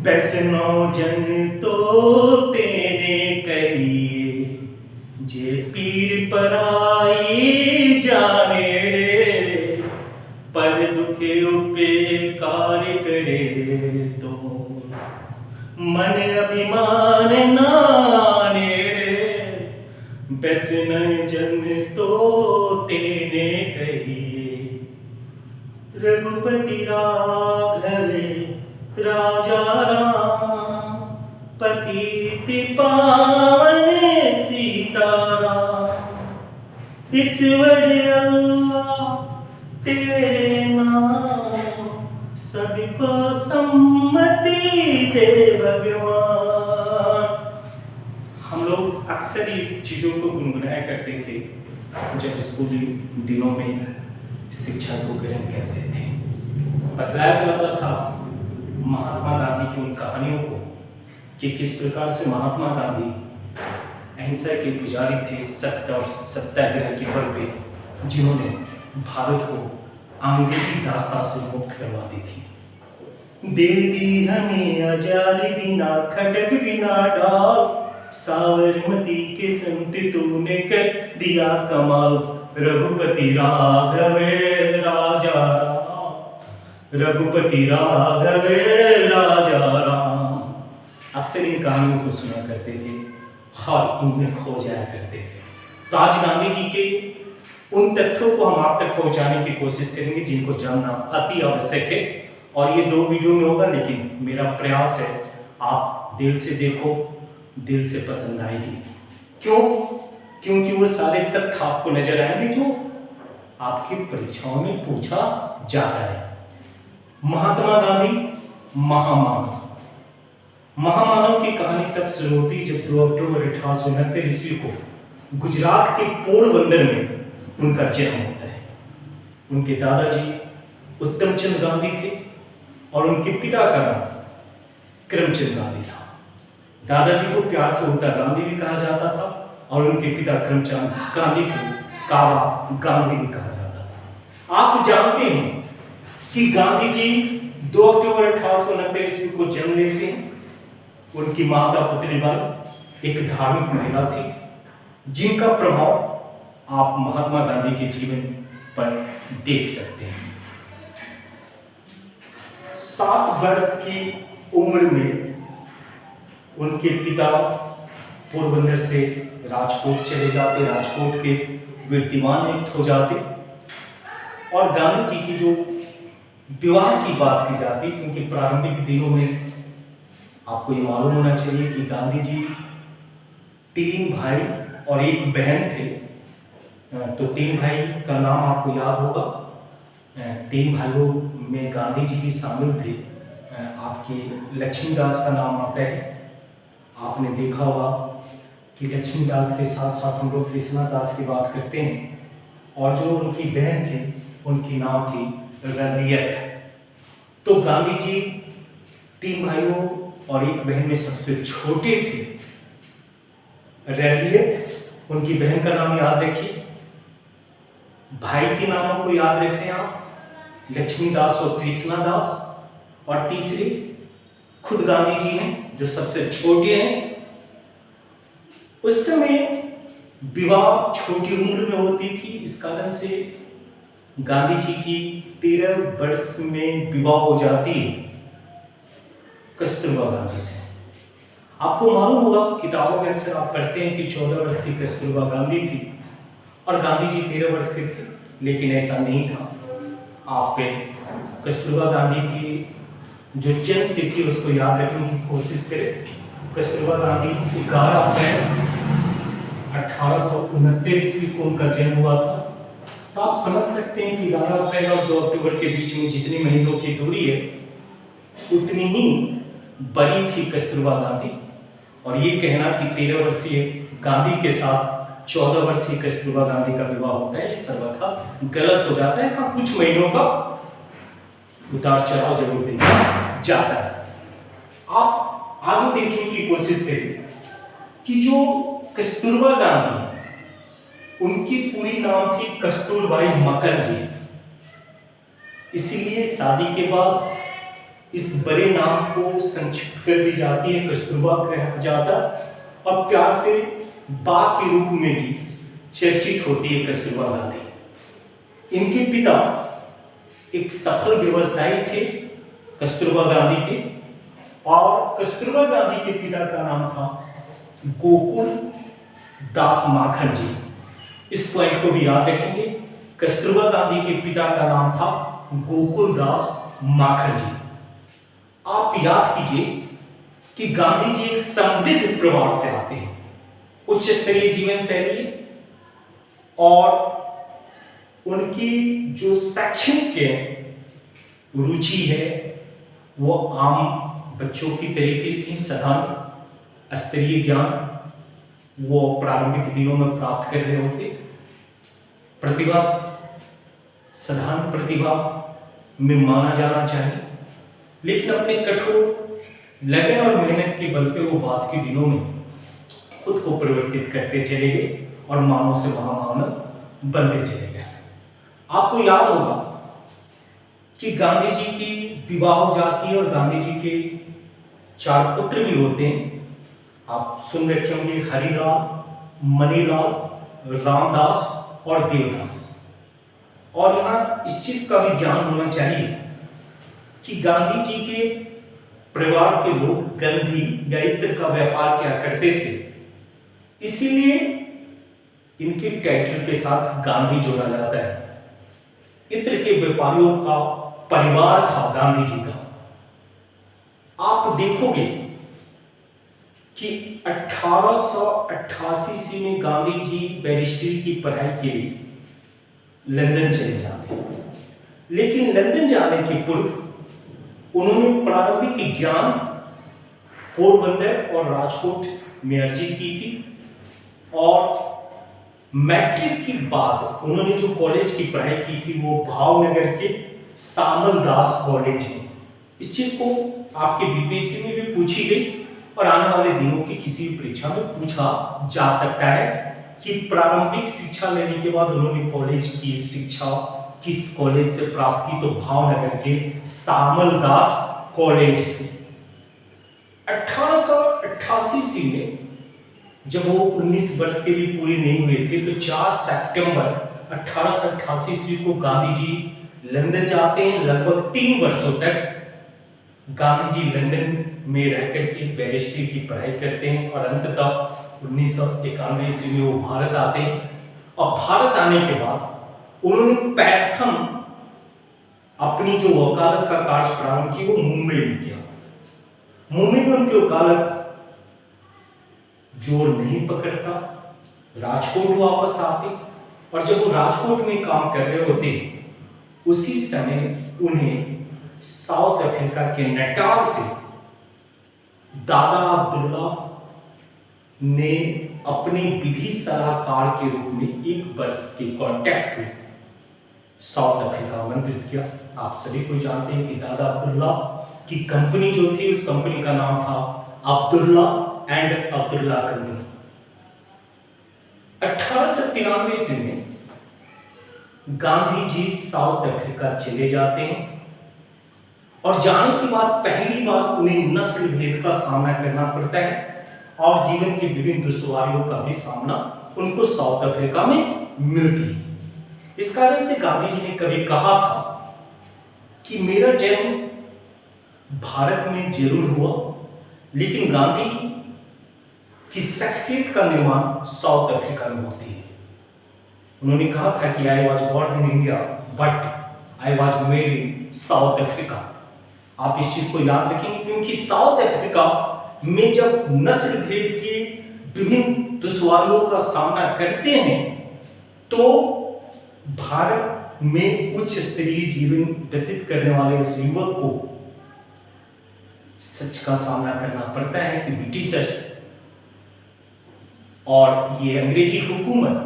वैष्णो जन तो तेरे कहिए जे पीर पराई जाने रे, पर दुखे उपकार करे तो मन अभिमान नाने रे। वैष्णो जन तो तेरे कहिए रघुपति राघव राजा राम, पतित पावन सीताराम। ईश्वर अल्लाह तेरे नाम, सबको सम्मति दे भगवान। हम लोग अक्सर ये चीजों को गुनगुनाया करते थे जब स्कूली दिनों में शिक्षा को ग्रहण करते थे। बतलाया जाता था महात्मा गांधी की उन कहानियों को कि किस प्रकार से महात्मा गांधी अहिंसा के पुजारी थे, सत्य और सत्याग्रह के बल पे, जिन्होंने भारत को अंग्रेजी दास्ता से मुक्त करवा दी थी। दे दी हमें आजादी बिना खटक बिना डाल, साबरमती के संत तूने कर दिया कमाल। रघुपति राघव राजा राम, रघुपति राघव राजा राम। अक्सर इन कहानियों को सुना करते थे और इनमें खो जाया करते थे। तो आज गांधी जी के उन तथ्यों को हम आप तक पहुंचाने की कोशिश करेंगे जिनको जानना अति आवश्यक है। और ये 2 वीडियो में होगा, लेकिन मेरा प्रयास है आप दिल से देखो, दिल से पसंद आएगी। क्यों? क्योंकि वो सारे तथ्य आपको नजर आएंगे जो आपकी परीक्षाओं में पूछा जाता है। महात्मा गांधी महामानव। महामानव की कहानी तब शुरू होती जब 2 अक्टूबर 1869 ईस्वी को गुजरात के पोरबंदर में उनका जन्म होता है। उनके दादाजी उत्तमचंद गांधी थे और उनके पिता का नाम करमचंद गांधी था। दादाजी को प्यार से उल्टा गांधी भी कहा जाता था और उनके पिता करमचंद गांधी को काबा गांधी भी कहा जाता था। आप जानते हैं कि गांधी जी 2 अक्टूबर 1869 ईस्वी को जन्म लेते हैं। उनकी माता पुतलीबाई एक धार्मिक महिला थी जिनका प्रभाव आप महात्मा गांधी के जीवन पर देख सकते हैं। 7 वर्ष की उम्र में उनके पिता पोरबंदर से राजकोट चले जाते, राजकोट के वे दीवान नियुक्त हो जाते। और गांधी जी की जो विवाह की बात की जाती, क्योंकि प्रारंभिक दिनों में आपको ये मालूम होना चाहिए कि गांधी जी 3 भाई और 1 बहन थे। तो 3 भाई का नाम आपको याद होगा। 3 भाइयों में गांधी जी भी शामिल थे। आपके लक्ष्मीदास का नाम आता है। आपने देखा होगा कि लक्ष्मीदास के साथ साथ हम लोग कृष्णदास की बात करते हैं। और जो उनकी बहन थी उनकी नाम थी रलियत। तो गांधी जी 3 भाइयों और 1 बहन में सबसे छोटे थे। रलियत उनकी बहन का नाम याद रखिए। भाई के नामों को याद रखें आप, लक्ष्मीदास और कृष्णदास। और तीसरे खुद गांधी जी हैं जो सबसे छोटे हैं। उस समय विवाह छोटी उम्र में होती थी, इस कारण से गांधी जी की 13 वर्ष में विवाह हो जाती है कस्तूरबा गांधी से। आपको मालूम होगा, किताबों में अक्सर आप पढ़ते हैं कि 14 वर्ष की कस्तूरबा गांधी थी और गांधी जी 13 वर्ष के थे, लेकिन ऐसा नहीं था। आप कस्तूरबा गांधी की जो जन्म तिथि उसको याद रखने की कोशिश करें। कस्तूरबा गांधी 11 अप्रैल 1869 ईस्वी को उनका जन्म हुआ था। तो आप समझ सकते हैं कि 11 अप्रैल और 2 अक्टूबर के बीच में जितनी महीनों की दूरी है उतनी ही बड़ी थी कस्तूरबा गांधी। और ये कहना कि 13 वर्षीय गांधी के साथ 14 वर्षीय कस्तूरबा गांधी का विवाह होता है, ये सर्वथा गलत हो जाता है। हाँ, कुछ महीनों का उतार चढ़ाव जरूर देखा जाता है। आप आगे देखने की कोशिश करिए कि जो कस्तूरबा गांधी, उनकी पूरी नाम थी कस्तूरबाई मकरजी। इसीलिए शादी के बाद इस बड़े नाम को संक्षिप्त कर दी जाती है, कस्तूरबा कहा जाता, और प्यार से बा के रूप में भी चर्चित होती है कस्तूरबा गांधी। इनके पिता एक सफल व्यवसायी थे कस्तूरबा गांधी के, और कस्तूरबा गांधी के पिता का नाम था गोकुल दास माखन जी। इस पॉइंट को भी याद रखेंगे, कस्तूरबा गांधी के पिता का नाम था गोकुल दास माखन जी। आप याद कीजिए कि गांधी जी एक समृद्ध परिवार से आते हैं, उच्च स्तरीय जीवन शैली, और उनकी जो शैक्षणिक रुचि है वो आम बच्चों की तरीके से साधारण स्तरीय ज्ञान वो प्रारंभिक दिनों में प्राप्त कर रहे होते। प्रतिभा साधारण प्रतिभा में माना जाना चाहिए, लेकिन अपने कठोर लगन और मेहनत के बल पे वो बाद के दिनों में खुद को परिवर्तित करते चले गए और मानव से महामानव बनते चले गए। आपको याद होगा कि गांधी जी की विवाह हो जाती है और गांधी जी के 4 पुत्र भी होते हैं। आप सुन रखे होंगे, हरिलाल, मणिलाल, रामदास और देवदास। और यहाँ इस चीज का भी ज्ञान होना चाहिए कि गांधी जी के परिवार के लोग गंधी या इत्र का व्यापार क्या करते थे, इसीलिए इनके टाइटल के साथ गांधी जोड़ा जाता है। इत्र के व्यापारियों का परिवार था गांधी जी का। आप देखोगे कि 1888 ईस्वी में गांधी जी बैरिस्ट्री की पढ़ाई के लिए लंदन चले जाते हैं, लेकिन लंदन जाने के पूर्व उन्होंने प्रारंभिक ज्ञान पोरबंदर और राजकोट में अर्जित की थी, और मैट्रिक के बाद उन्होंने जो कॉलेज की पढ़ाई की थी वो भावनगर के सामल दास कॉलेज में। इस चीज को आपके बीपीएससी में भी पूछी गई और आने वाले दिनों की किसी भी परीक्षा में पूछा जा सकता है कि प्रारंभिक शिक्षा लेने के बाद उन्होंने कॉलेज की शिक्षा किस कॉलेज से प्राप्त की, तो भावनगर के सामल दास कॉलेज से। 1888 ईस्वी में जब वो 19 वर्ष के भी पूरे नहीं हुए थे, तो 4 सितंबर 1888 ईस्वी को गांधी जी लंदन जाते हैं। लगभग 3 वर्षों तक गांधी जी लंदन में रहकर के बैरिस्ट्री की पढ़ाई करते हैं, और अंततः 1991 ईस्वी में वो भारत आते हैं। और भारत आने के बाद उन्होंने प्रथम अपनी जो वकालत का कार्य प्रारंभ किया वो मुंबई में किया। मुंबई में उनकी वकालत जोर नहीं पकड़ता, राजकोट वापस आते, और जब वो राजकोट में काम कर रहे होते उसी समय उन्हें साउथ अफ्रीका के नटाल से दादा अब्दुल्ला ने अपने विधि सलाहकार के रूप में 1 वर्ष के कॉन्ट्रैक्ट में साउथ अफ्रीका आमंत्रित किया। आप सभी को जानते हैं कि दादा अब्दुल्ला की कंपनी जो थी उस कंपनी का नाम था अब्दुल्ला एंड अब्दुल्ला कंपनी। 1893 ईस्वी में गांधी जी साउथ अफ्रीका चले जाते हैं, और जाने के बाद पहली बार उन्हें नस्ल भेद का सामना करना पड़ता है, और जीवन की विभिन्न दुश्वारियों का भी सामना उनको साउथ अफ्रीका में मिलती है। इस कारण से गांधी जी ने कभी कहा था कि मेरा जन्म भारत में जरूर हुआ, लेकिन गांधी की शख्सियत का निर्माण साउथ अफ्रीका में होती है। उन्होंने कहा था कि I was born in India but I was made in south Africa. आप इस चीज को याद रखेंगे, क्योंकि साउथ अफ्रीका में जब नस्ल भेद के विभिन्न दुश्वारियों का सामना करते हैं तो भारत में उच्च स्तरीय जीवन व्यतीत करने वाले उस युवक को सच का सामना करना पड़ता है कि ब्रिटिशर्स और ये अंग्रेजी हुकूमत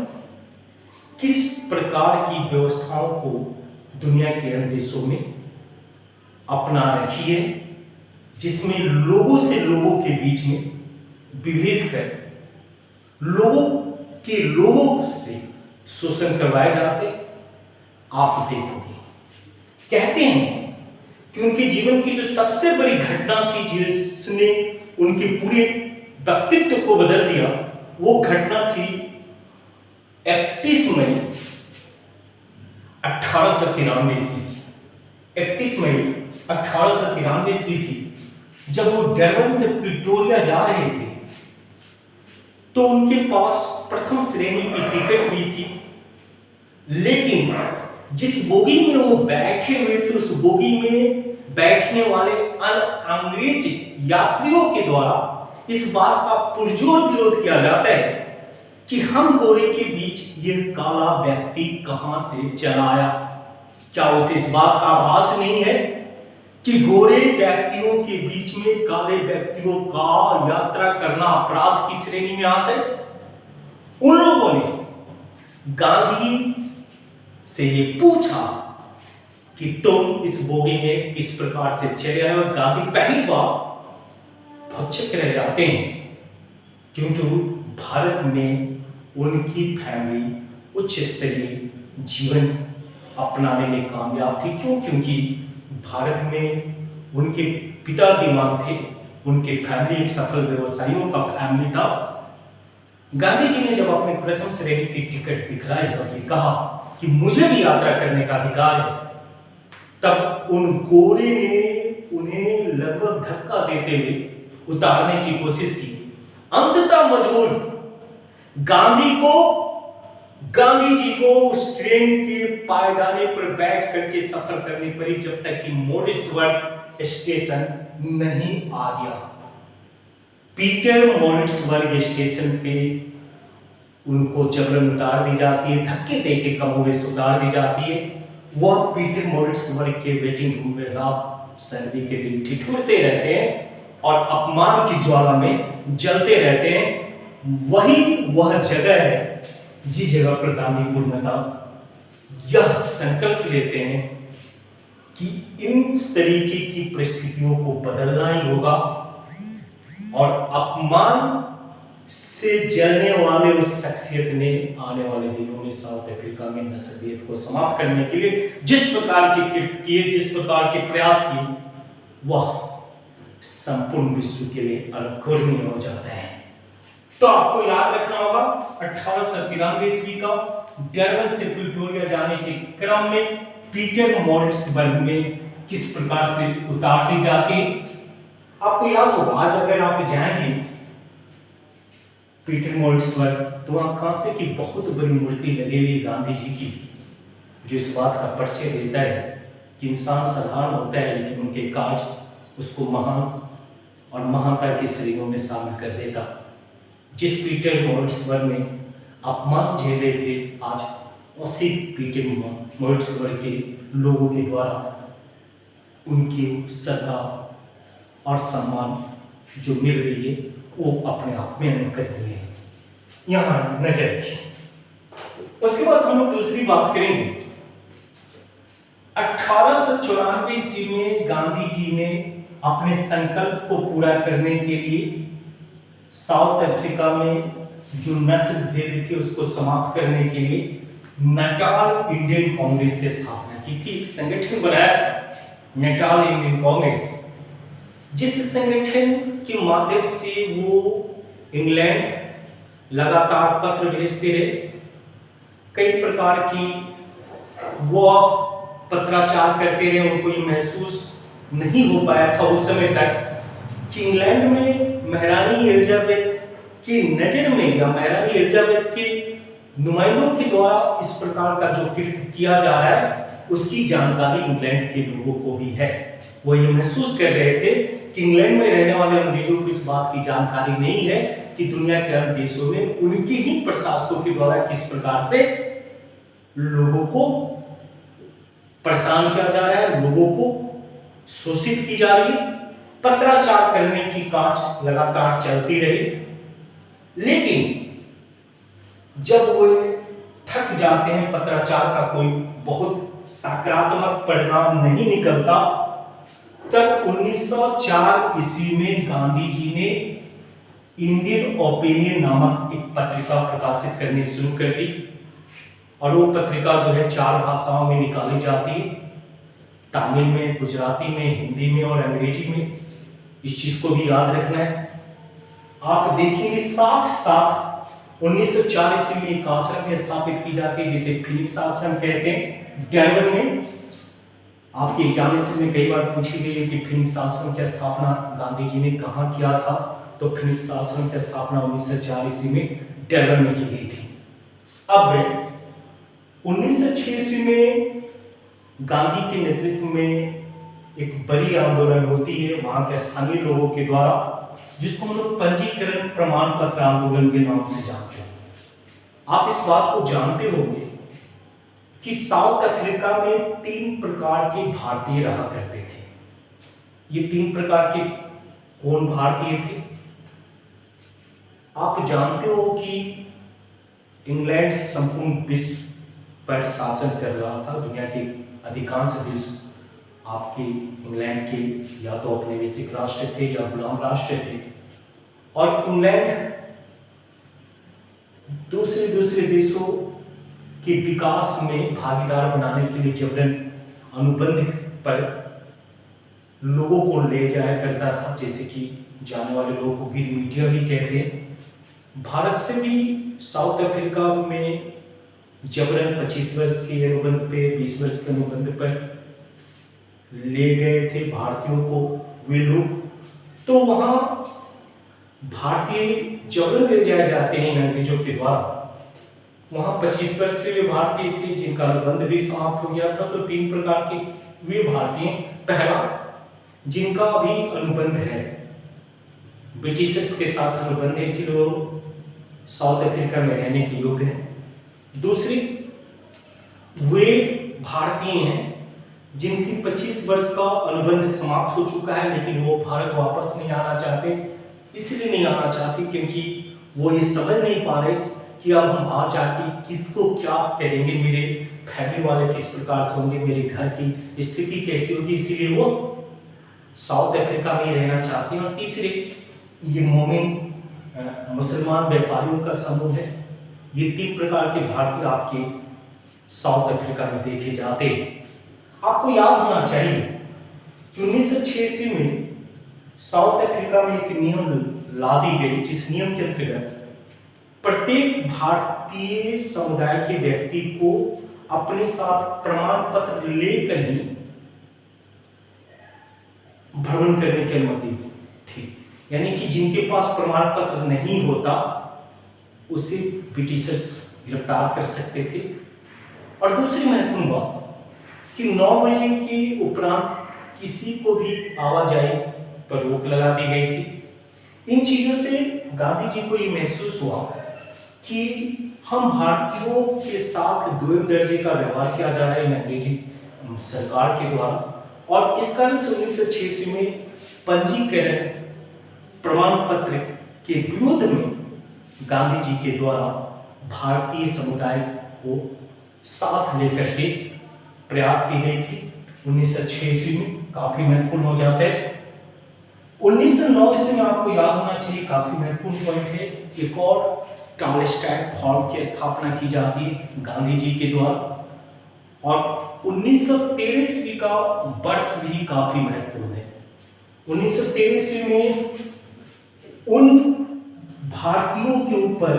किस प्रकार की व्यवस्थाओं को दुनिया के अन्य देशों में अपना रखी है, जिसमें लोगों से लोगों के बीच में विभेद कर लोगों से शोषण करवाए जाते। आप देखोगे, कहते हैं कि उनके जीवन की जो सबसे बड़ी घटना थी जिसने उनके पूरे व्यक्तित्व को बदल दिया, वो घटना थी 31 मई 1893 ईस्वी। 31 मई 1893 ईस्वी थी जब वो डरबन से प्रिटोरिया जा रहे थे, तो उनके पास प्रथम श्रेणी की टिकट भी थी, लेकिन जिस बोगी में वो बैठे हुए थे उस बोगी में बैठने वाले अंग्रेज यात्रियों के द्वारा इस बात का पुरजोर विरोध किया जाता है कि हम गोरे के बीच यह काला व्यक्ति कहां से चला आया। क्या उसे इस बात का आभास नहीं है कि गोरे व्यक्तियों के बीच में काले व्यक्तियों का यात्रा करना अपराध की श्रेणी में आता है? उन लोगों ने गांधी से ये पूछा कि तुम इस बोगी में किस प्रकार से चले आए, और गांधी पहली बार भौचक रह जाते हैं, क्योंकि भारत में उनकी फैमिली उच्च स्तरीय जीवन अपनाने में कामयाब थी। क्यों? क्योंकि भारत में उनके पिता दिमाग थे, उनके फैमिली एक सफल व्यवसायियों का फैमिली था। गांधी जी ने जब अपने प्रथम श्रेणी की टिकट दिखलाई और ये कहा कि मुझे भी यात्रा करने का अधिकार है, तब उन गोरे ने उन्हें लगभग धक्का देते हुए उतारने की कोशिश की। अंततः मजबूर गांधी जी को उस ट्रेन के पायदाने पर बैठ करके सफर करनी पड़ी, जब तक कि मॉरिट्सबर्ग स्टेशन नहीं आ गया। पीटर मॉरिट्सबर्ग स्टेशन पे उनको जबरन उतार दी जाती है, धक्के दे के कमोबेश उतार दी जाती है। वह पीटर मॉरिट्सबर्ग के वेटिंग रूम में रात सर्दी के दिन ठिठुरते रहते हैं और अपमान की ज्वाला में जलते रहते हैं। वह जगह है जिस जगह पर गांधी पूर्णतः यह संकल्प लेते हैं कि इन तरीके की परिस्थितियों को बदलना ही होगा और अपमान से जलने वाले उस शख्सियत ने आने वाले दिनों में साउथ अफ्रीका में नस्लीयत को समाप्त करने के लिए जिस प्रकार की कृत्य किए, जिस प्रकार के प्रयास किए, वह संपूर्ण विश्व के लिए अग्रणीय हो जाता है। तो आपको याद रखना होगा 1893 ईस्वी का डरबन से प्रिटोरिया जाने के क्रम में पीटर मॉरिट्सबर्ग में किस प्रकार से उतार दी जाती। आपको याद होगा, आज अगर आप जाएंगे पीटर मॉरिट्सबर्ग, तो वहां कांसे की बहुत बड़ी मूर्ति लगी हुई गांधी जी की, जो इस बात का परिचय देता है कि इंसान साधारण होता है, लेकिन उनके कार्य उसको महान और महानता की श्रेणियों में शामिल कर देता। जिस पीटर मॉरिट्सबर्ग ने अपमान झेले थे, आज उसी पीटर मॉरिट्सबर्ग के लोगों के द्वारा उनकी सत्ता और सम्मान जो मिल रही है, वो अपने आप में अनुकरणीय है। यहाँ नजर रखिए। उसके बाद हम लोग दूसरी बात करेंगे। 1894 ईस्वी में गांधी जी ने अपने संकल्प को पूरा करने के लिए साउथ अफ्रीका में जो नस्ल भेद थी उसको समाप्त करने के लिए नेटाल इंडियन कांग्रेस की स्थापना की थी। एक संगठन बनाया था नेटाल इंडियन कांग्रेस, जिस संगठन के माध्यम से वो इंग्लैंड लगातार पत्र भेजते रहे। कई प्रकार की वो पत्राचार करते रहे। उनको ये महसूस नहीं हो पाया था उस समय तक कि इंग्लैंड में महारानी एलिजाबेथ की नजर में या महारानी एलिजाबेथ के नुमाइंदों के द्वारा इस प्रकार का जो कृत्य किया जा रहा है उसकी जानकारी इंग्लैंड के लोगों को भी है। वो ये महसूस कर रहे थे कि इंग्लैंड में रहने वाले अंग्रेजों को इस बात की जानकारी नहीं है कि दुनिया के अन्य देशों में उनके ही प्रशासकों के द्वारा किस प्रकार से लोगों को परेशान किया जा रहा है, लोगों को शोषित की जा रही है। पत्राचार करने की काज लगातार चलती रही, लेकिन जब वो थक जाते हैं, पत्राचार का कोई बहुत सकारात्मक परिणाम नहीं निकलता, तब 1904 ईस्वी में गांधी जी ने इंडियन ओपिनियन नामक एक पत्रिका प्रकाशित करनी शुरू कर दी। और वो पत्रिका जो है 4 भाषाओं में निकाली जाती है। तमिल में, गुजराती में, हिंदी में और अंग्रेजी में। इस चीज को भी याद रखना है। आप देखेंगे साथ साथ 1940 में एक आश्रम स्थापित की जाती है जिसे फीनिक्स आश्रम कहते हैं, डरबन में। आपके एग्जामिनेशन में कई बार पूछी गई है कि फीनिक्स आश्रम की स्थापना गांधी जी ने कहाँ किया था, तो फीनिक्स आश्रम की स्थापना 1940 में डरबन में की गई थी। अब 1986 में गांधी के नेतृत्व में एक बड़ी आंदोलन होती है वहां के स्थानीय लोगों के द्वारा, जिसको हम लोग पंजीकरण प्रमाण पत्र आंदोलन के नाम से जानते हैं। आप इस बात को जानते होंगे कि साउथ अफ्रीका में 3 प्रकार के भारतीय रहा करते थे। ये 3 प्रकार के कौन भारतीय थे? आप जानते हो कि इंग्लैंड संपूर्ण विश्व पर शासन कर रहा था। दुनिया के अधिकांश देश आपके इंग्लैंड के या तो औपनिवेशिक राष्ट्र थे या गुलाम राष्ट्र थे, और इंग्लैंड दूसरे देशों के विकास में भागीदार बनाने के लिए जबरन अनुबंध पर लोगों को ले जाया करता था, जैसे कि जाने वाले लोगों को गिर मीडिया भी कहते हैं। भारत से भी साउथ अफ्रीका में जबरन 25 वर्ष के अनुबंध पे, 20 वर्ष के अनुबंध पर ले गए थे भारतीयों को वे लोग। तो वहां भारतीय जबरन ले जाए जाते हैं अंग्रेजों के द्वारा। वहां 25 वर्ष से वे भारतीय थे जिनका अनुबंध भी समाप्त हो गया था। तो 3 प्रकार के वे भारतीय, पहला जिनका अभी अनुबंध है, ब्रिटिशर्स के साथ अनुबंध है, इसीलिए वो साउथ अफ्रीका में रहने के योग्य हैं। दूसरी, वे भारतीय हैं जिनकी 25 वर्ष का अनुबंध समाप्त हो चुका है, लेकिन वो भारत वापस नहीं आना चाहते। इसलिए नहीं आना चाहते क्योंकि वो ये समझ नहीं पा रहे कि अब हम बाहर जाके किसको क्या करेंगे, मेरे फैमिली वाले किस प्रकार से होंगे, मेरे घर की स्थिति कैसी होगी, इसीलिए वो साउथ अफ्रीका में रहना चाहते हैं। और तीसरे, ये मोमिन मुसलमान व्यापारियों का समूह है। ये 3 प्रकार के भारतीय आपके साउथ अफ्रीका में देखे जाते हैं। आपको याद होना चाहिए कि 1986 में साउथ अफ्रीका में एक नियम ला दी गई, जिस नियम के अंतर्गत प्रत्येक भारतीय समुदाय के व्यक्ति को अपने साथ प्रमाण पत्र लेकर ही भ्रमण करने की अनुमति थी। यानी कि जिनके पास प्रमाण पत्र नहीं होता उसे ब्रिटिशर्स गिरफ्तार कर सकते थे। और दूसरी महत्वपूर्ण बात कि 9 बजे के उपरांत किसी को भी आवाजाही पर रोक लगा दी गई थी। इन चीजों से गांधी जी को ये महसूस हुआ कि हम भारतीयों के साथ 2 दर्जे का व्यवहार किया जा रहा है अंग्रेजी सरकार के द्वारा, और इस कारण से 1986 में पंजीकरण प्रमाण पत्र के विरोध में गांधी जी के द्वारा भारतीय समुदाय को साथ लेकर के प्रयास की गई थी। 1986 में काफी महत्वपूर्ण हो जाते हैं। 1909 में आपको याद होना चाहिए, काफी महत्वपूर्ण पॉइंट है, एक और टालस्टॉय फॉर्म की स्थापना की जाती है गांधी जी के द्वारा। और 1913 ईस्वी का वर्ष भी काफी महत्वपूर्ण है। 1913 ईस्वी में उन भारतीयों के ऊपर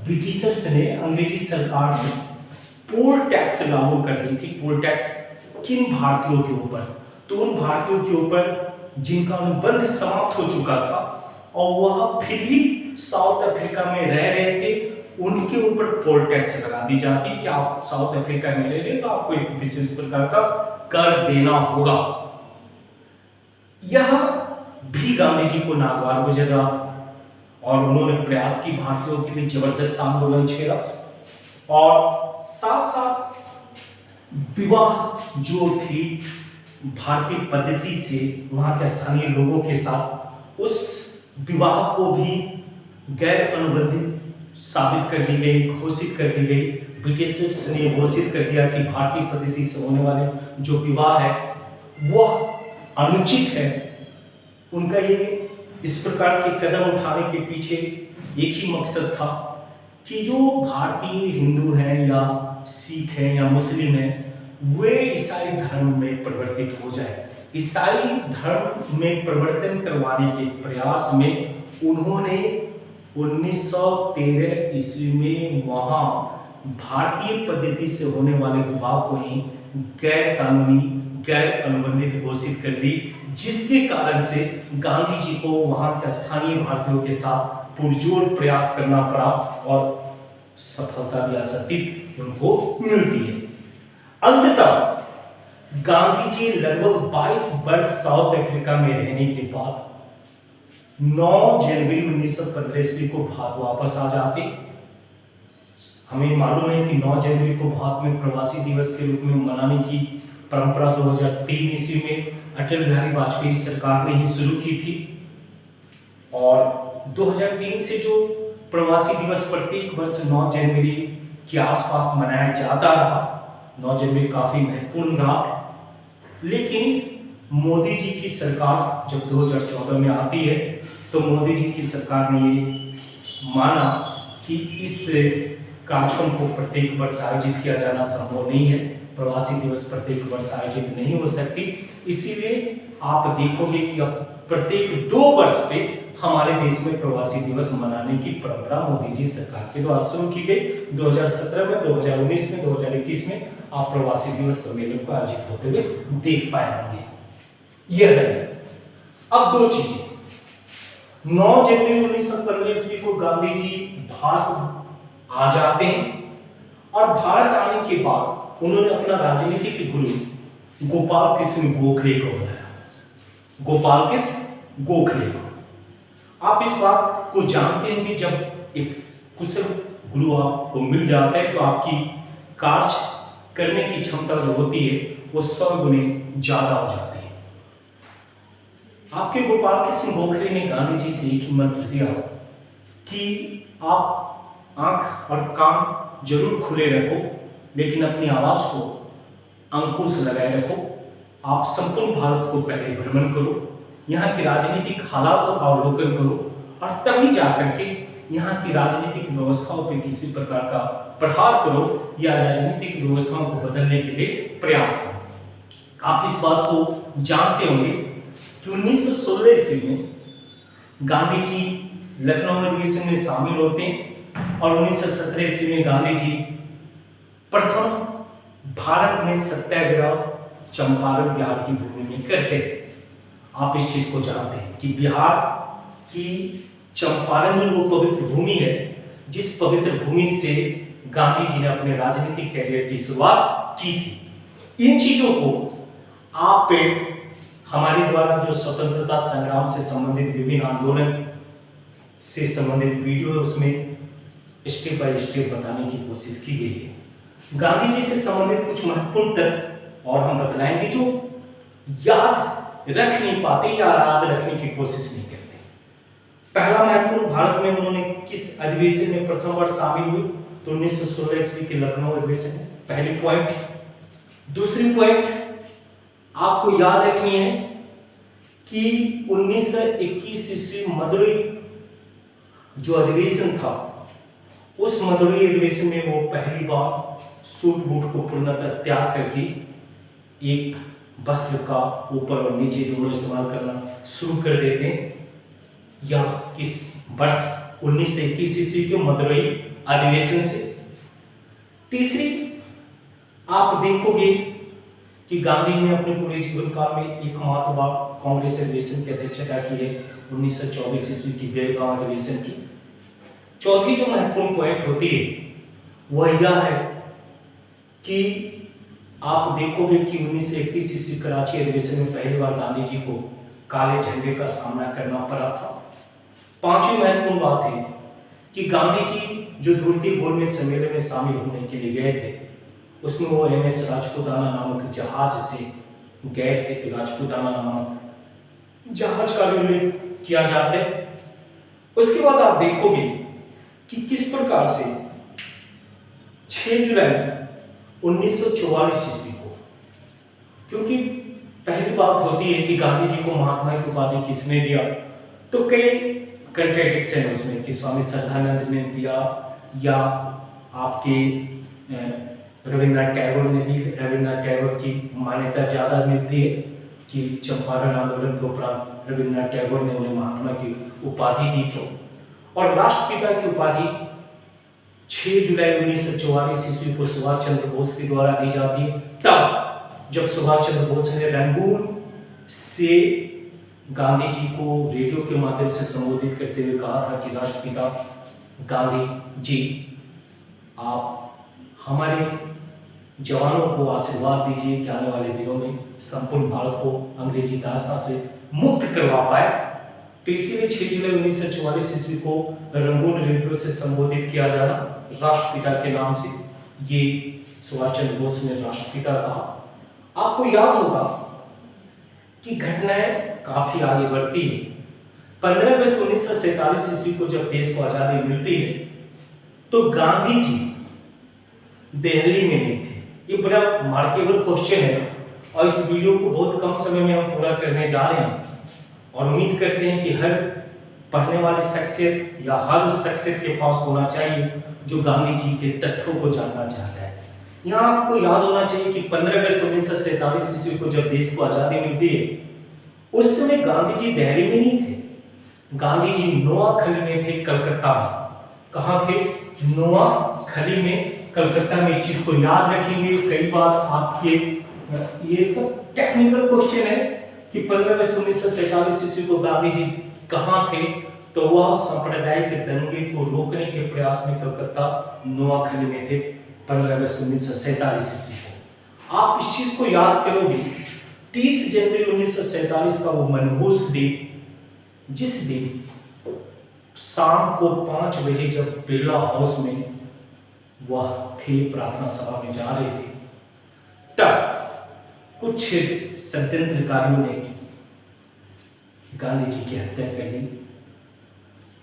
ब्रिटिशर्स ने, अंग्रेजी सरकार ने पोल टैक्स लागू कर दी थी। पोल टैक्स किन भारतीयों के ऊपर? तो उन भारतीयों के ऊपर जिनका अनुबंध समाप्त हो चुका था और वह फिर भी साउथ अफ्रीका में रह रहे थे, उनके ऊपर पोल टैक्स लगा दी जाती कि आप साउथ अफ्रीका में रह रहे तो आपको एक विशेष प्रकार का कर देना होगा। यह भी गांधी जी को नागवार गुजर रहा था और उन्होंने प्रयास की भारतीयों के लिए जबरदस्त आंदोलन छेड़ा। और साथ साथ विवाह जो थी भारतीय पद्धति से वहां के स्थानीय लोगों के साथ, उस विवाह को भी गैर अनुबंधित साबित कर दी गई, घोषित कर दी गई। ब्रिटिशर्स ने घोषित कर दिया कि भारतीय पद्धति से होने वाले जो विवाह है वह अनुचित है। उनका ये इस प्रकार के कदम उठाने के पीछे एक ही मकसद था कि जो भारतीय हिंदू हैं या सिख हैं या मुस्लिम हैं, वे ईसाई धर्म में परिवर्तित हो जाए। ईसाई धर्म में परिवर्तन करवाने के प्रयास में उन्होंने 1913 ईस्वी में वहाँ भारतीय पद्धति से होने वाले विवाह को ही गैर कानूनी, गैर अनुबंधित घोषित कर दी, जिसके कारण से गांधी जी को वहाँ के स्थानीय भारतीयों के साथ पुरजोर प्रयास करना पड़ा और सफलता भी आसातित उनको मिलती है। अंततः गांधी जी लगभग 22 वर्ष साउथ अफ्रीका में रहने के बाद 9 जनवरी 1915 ईस्वी को भारत वापस आ जाते। हमें मालूम है कि 9 जनवरी को भारत में प्रवासी दिवस के रूप में मनाने की परंपरा 2003 ईस्वी में अटल बिहारी वाजपेयी सरकार ने ही शुरू की थी और 2003 से जो प्रवासी दिवस प्रत्येक वर्ष 9 जनवरी के आसपास मनाया जाता रहा। 9 जनवरी काफी महत्वपूर्ण रहा, लेकिन मोदी जी की सरकार जब 2014 में आती है तो मोदी जी की सरकार ने ये माना कि इस कार्यक्रम को प्रत्येक वर्ष आयोजित किया जाना संभव नहीं है, प्रवासी दिवस प्रत्येक वर्ष आयोजित नहीं हो सकती। इसीलिए आप देखोगे कि अब प्रत्येक 2 वर्ष पे हमारे देश में प्रवासी दिवस मनाने की परंपरा मोदी जी सरकार के द्वारा शुरू की गई। 2017 में, 2019 में, 2021 में आप प्रवासी दिवस सम्मेलन को आयोजित होते हुए देख पाए होंगे। यह है अब 2 चीजें। 9 जनवरी 1915 ईस्वी को गांधी जी भारत आ जाते हैं और भारत आने के बाद उन्होंने अपना राजनीतिक गुरु गोपाल कृष्ण गोखले को बनाया। गोपाल कृष्ण गोखले को आप इस बात को जानते हैं कि जब एक कुशल गुरु आपको मिल जाता है तो आपकी कार्य करने की क्षमता जो होती है वो 100 गुने ज्यादा हो जाती है। आपके गोपाल कृष्ण गोखले ने गांधी जी से एक ही मंत्र दिया कि आप आंख और कान जरूर खुले रखो, लेकिन अपनी आवाज को अंकुश लगाए रखो। आप संपूर्ण भारत को पहले भ्रमण करो, यहाँ की राजनीतिक हालातों का अवलोकन करो और तभी जाकर के यहाँ की राजनीतिक व्यवस्थाओं पर किसी प्रकार का प्रहार करो या राजनीतिक व्यवस्थाओं को बदलने के लिए प्रयास करो। आप इस बात को जानते होंगे कि 1916 ईस्वी में गांधी जी लखनऊ अधिवेशन में शामिल होते हैं और 1917 ईस्वी में गांधी जी प्रथम भारत में सत्याग्रह चंपारण बिहार की भूमि में करते हैं। आप इस चीज को जानते हैं कि बिहार की चंपारण ही वो पवित्र भूमि है जिस पवित्र भूमि से गांधी जी ने अपने राजनीतिक कैरियर की शुरुआत की थी। इन चीजों को आप हमारे द्वारा जो स्वतंत्रता संग्राम से संबंधित विभिन्न आंदोलन से संबंधित वीडियो उसमें स्टेप बाय स्टेप बताने की कोशिश की गई है। गांधी जी से संबंधित कुछ महत्वपूर्ण तथ्य और हम बतलाएंगे जो याद रख नहीं पाते या याद रखने की कोशिश नहीं करते। पहला महत्वपूर्ण, भारत में उन्होंने किस अधिवेशन में प्रथम बार शामिल हुए तो 1916 ईस्वी के लखनऊ अधिवेशन में, पहली पॉइंट। दूसरी पॉइंट आपको याद रखनी है कि 1921 ईस्वी मदुरई जो अधिवेशन था, उस मदुरई अधिवेशन में वो पहली बार सूट बूट को पूर्णतः त्याग करके एक वस्त्र का ऊपर और नीचे दोनों इस्तेमाल करना शुरू कर देते हैं। यह किस वर्ष 1921 ईस्वी के मदुरई अधिवेशन से। तीसरी, आप देखोगे कि गांधी ने अपने पूरे जीवन काल में एकमात्र बार कांग्रेस अधिवेशन की अध्यक्षता की है, 1924 ईस्वी की बेलगांव अधिवेशन की। चौथी जो महत्वपूर्ण पॉइंट होती है वह यह है कि आप देखोगे कि 1931 ईस्वी कराची अधिवेशन में पहली बार गांधी जी को काले झंडे का सामना करना पड़ा था। पांचवी महत्वपूर्ण बात है कि गांधी जी जो धुलती बोल में सम्मेलन में शामिल होने के लिए गए थे, उसमें वो MS राजपूताना नामक जहाज से गए थे। राजपूताना नामक जहाज का भी उल्लेख किया जाता है। उसके बाद आप देखोगे कि किस प्रकार से 6 जुलाई 1944 ईस्वी को, क्योंकि पहली बात होती है कि गांधी जी को महात्मा की उपाधि किसने दिया, तो कई कंट्राडिक्शन है उसमें कि स्वामी श्रद्धानंद ने दिया या आपके रविन्द्रनाथ टैगोर ने दी। रविन्द्रनाथ टैगोर की मान्यता ज़्यादा मिलती है कि चंपारण आंदोलन के उपरांत रविन्द्रनाथ टैगोर ने उन्हें महात्मा की उपाधि दी थी। और राष्ट्रपिता की उपाधि 6 जुलाई 1944 ईस्वी को सुभाष चंद्र बोस के द्वारा दी जाती है। तब जब सुभाष चंद्र बोस ने रंगून से गांधी जी को रेडियो के माध्यम से संबोधित करते हुए कहा था कि राष्ट्रपिता गांधी जी, आप हमारे जवानों को आशीर्वाद दीजिए कि आने वाले दिनों में संपूर्ण भारत को अंग्रेजी दास्तां से मुक्त करवा पाए। तो इसीलिए 6 जुलाई 1944 ईस्वी को रंगून रेडियो से संबोधित किया जाना राष्ट्रपिता के नाम से, ये सुभाष चंद्र बोस ने राष्ट्रपिता कहा। आपको याद होगा कि घटनाएं काफी आगे बढ़ती है। 15 अगस्त 1947 ईस्वी को जब देश को आजादी मिलती है तो गांधी जी दिल्ली में नहीं थे। ये बड़ा मार्केबल क्वेश्चन है और इस वीडियो को बहुत कम समय में हम पूरा करने जा रहे हैं और उम्मीद करते हैं कि हर पढ़ने वाली शख्सियत या हर उस शख्सियत के पास होना चाहिए जो गांधी जी के तथ्यों को जानना चाहता है। यहाँ आपको याद होना चाहिए कि 15 अगस्त 1947 ईस्वी को जब देश को आजादी मिलती है उस समय गांधी जी दिल्ली में नहीं थे। गांधी जी नोआखली में थे, कलकत्ता में। कहाँ थे? नोआखली में, कलकत्ता में। इस चीज को याद रखेंगे। कई बार आपके ये सब टेक्निकल क्वेश्चन है कि 15 अगस्त 1947 ईस्वी को गांधी जी कहाँ थे, तो वह सांप्रदायिक दंगे को रोकने के प्रयास में कलकत्ता नोआखली में थे 15 अगस्त 1947 ईस्वी को। आप इस चीज को याद करोगे। 30 जनवरी 1947 का वो मनहूस दिन, जिस दिन शाम को 5 बजे जब बिरला हाउस में वह थे, प्रार्थना सभा में जा रहे थे, तब कुछ षड्यंत्रकारियों ने गांधी जी की हत्या कर दी।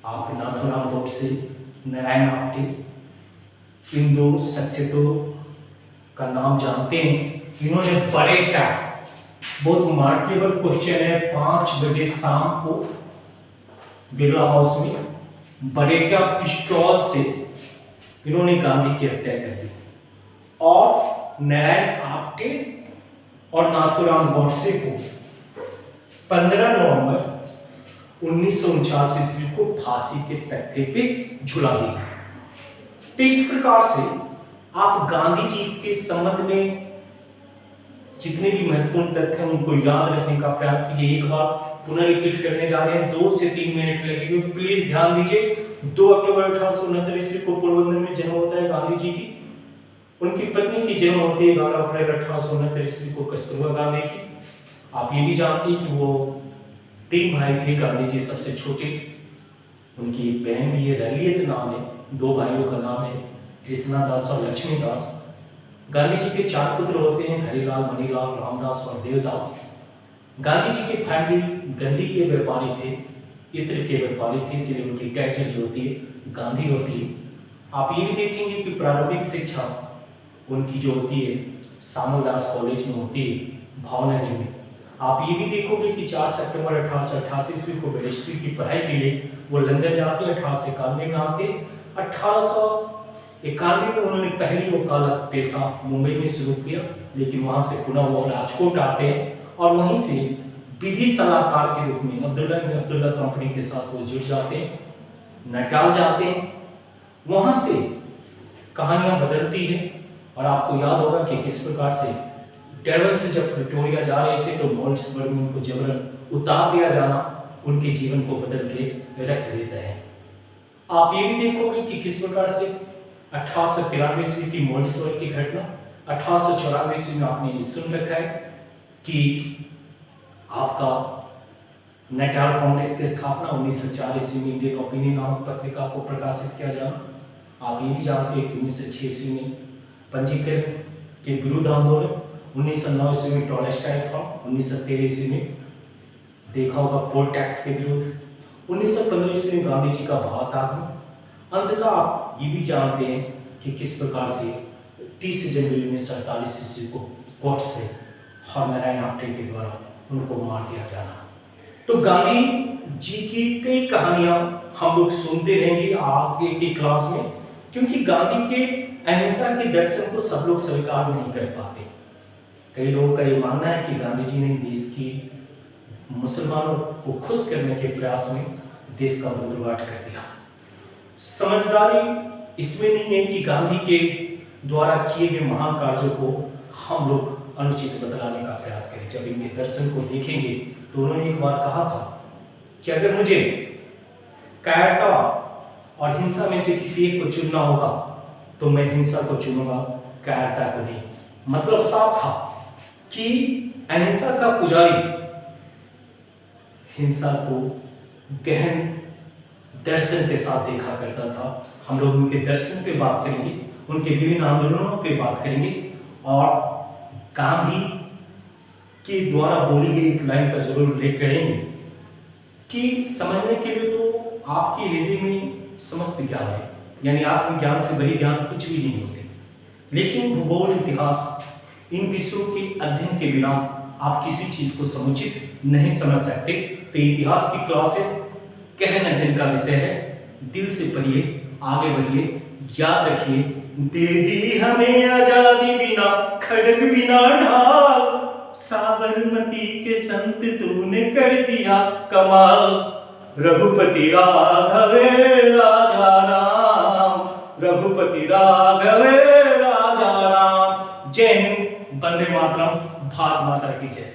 आप नाथूराम गोडसे, नारायण आप्टे, इन दो शख्सियतों का नाम जानते हैं। इन्होंने बड़े क्या, बहुत मार्केबल क्वेश्चन है, 5 बजे शाम को बिरला हाउस में बड़ेटा पिस्टॉल से इन्होंने गांधी की हत्या कर दी और नारायण आप्टे और नाथूराम गोडसे को 15 नवंबर 1949 ईस्वी को फांसी के तख्ते पे झुला दिया। तो इस प्रकार से आप गांधी जी के संबंध में जितने भी महत्वपूर्ण तथ्य हैं उनको याद रखने का प्रयास कीजिए। एक बार पुनः रिपीट करने जा रहे हैं, 2 से 3 मिनट लगेंगे। प्लीज ध्यान दीजिए। 2 अक्टूबर 1869 ईस्वी को पोरबंदर में जन्म होता है गांधी जी की। उनकी पत्नी की जन्म होती है 11 अप्रैल 1869 ईस्वी को कस्तूरबा गांधी की। आप ये भी जानते हैं कि वो 3 भाई थे, गांधी जी सबसे छोटे। उनकी एक बहन भी है, रलियत नाम है। 2 भाइयों का नाम है कृष्णा दास और लक्ष्मी दास। गांधी जी के 4 पुत्र होते हैं, हरिलाल, मणिलाल, रामदास और देवदास। गांधी जी की फैमिली गंदी के व्यापारी थे, इत्र के व्यापारी थे, इसलिए उनकी टाइटल जो होती है गांधी होती है। आप ये भी देखेंगे कि प्रारंभिक शिक्षा उनकी जो होती है सामुदास कॉलेज में होती है भावनगर में। आप ये भी देखोगे कि 4 सितंबर 1888 ईस्वी को बैरिस्ट्री की पढ़ाई के लिए वो लंदन जाते हैं। 1891 में आते। 1891 में उन्होंने पहली वकालत पेशा मुंबई में शुरू किया, लेकिन वहां से पुनः वो राजकोट आते हैं और वहीं से विधि सलाहकार के रूप में अब्दुल्ला कंपनी के साथ वो जुड़ जाते हैं, नटाल जाते हैं। वहां से कहानियां बदलती है और आपको याद होगा कि किस प्रकार से डरबन से जब प्रिटोरिया जा रहे थे तो मॉरिसबर्ग में उनको जबरन उतार दिया जाना उनके जीवन को बदल के रख देता है। आप ये भी देखोगे कि किस प्रकार से 1893 ईस्वी की मॉरिसबर्ग की घटना, 1894 ईस्वी में आपने ये सुन रखा है कि आपका नेटाल कांग्रेस की स्थापना, 1904 ईस्वी में इंडियन ओपिनियन नामक पत्रिका को प्रकाशित किया जाना। आप ये भी जानते हैं कि 1906 ईस्वी में पंजीकरण के विरुद्ध आंदोलन, 1909 ईस्वी में टॉलस्टॉय था, 1913 ईस्वी में देखा होगा पोल टैक्स के विरुद्ध, 1915 ईस्वी में गांधी जी का भारत आगमन। अंततः आप ये भी जानते हैं कि किस प्रकार से 30 जनवरी 1947 ईस्वी को गोडसे और नारायण आप्टे के द्वारा उनको मार दिया जाना। तो गांधी जी की कई कहानियां हम लोग सुनते रहेंगे आगे की क्लास में, क्योंकि गांधी के अहिंसा के दर्शन को सब लोग स्वीकार नहीं कर पाते। कई लोगों का ये मानना है कि गांधी जी ने देश की मुसलमानों को खुश करने के प्रयास में देश का मुर्दाबाद कर दिया। समझदारी इसमें नहीं है कि गांधी के द्वारा किए गए महान कार्यों को हम लोग अनुचित बतलाने का प्रयास करें। जब इनके दर्शन को देखेंगे तो उन्होंने एक बार कहा था कि अगर मुझे कायरता और हिंसा में से किसी एक को चुनना होगा तो मैं हिंसा को चुनूंगा, कायरता को नहीं। मतलब साफ था कि अहिंसा का पुजारी हिंसा को गहन दर्शन के साथ देखा करता था। हम लोग उनके दर्शन पे बात करेंगे, उनके विभिन्न आंदोलनों पे बात करेंगे और गांधी के द्वारा बोली गई एक लाइन का जरूर उल्लेख करेंगे कि समझने के लिए तो आपके हृदय में समस्त ज्ञान है, यानी आत्मज्ञान से बड़ी ज्ञान कुछ भी नहीं होते, लेकिन भूगोल, इतिहास इन विषयों के अध्ययन के बिना आप किसी चीज को समुचित नहीं समझ सकते। तो इतिहास की क्लासेस गहन अध्ययन का विषय है। दिल से पढ़िए, आगे बढ़िए, याद रखिए। दे दी हमें आजादी बिना खड़ग बिना ढाल, साबरमती के संत तूने कर दिया कमाल। रघुपति राघवे राजा राम, रघुपति राघवे राजा राम। जय हिंद, वंदे मातरम, भारत माता की जय।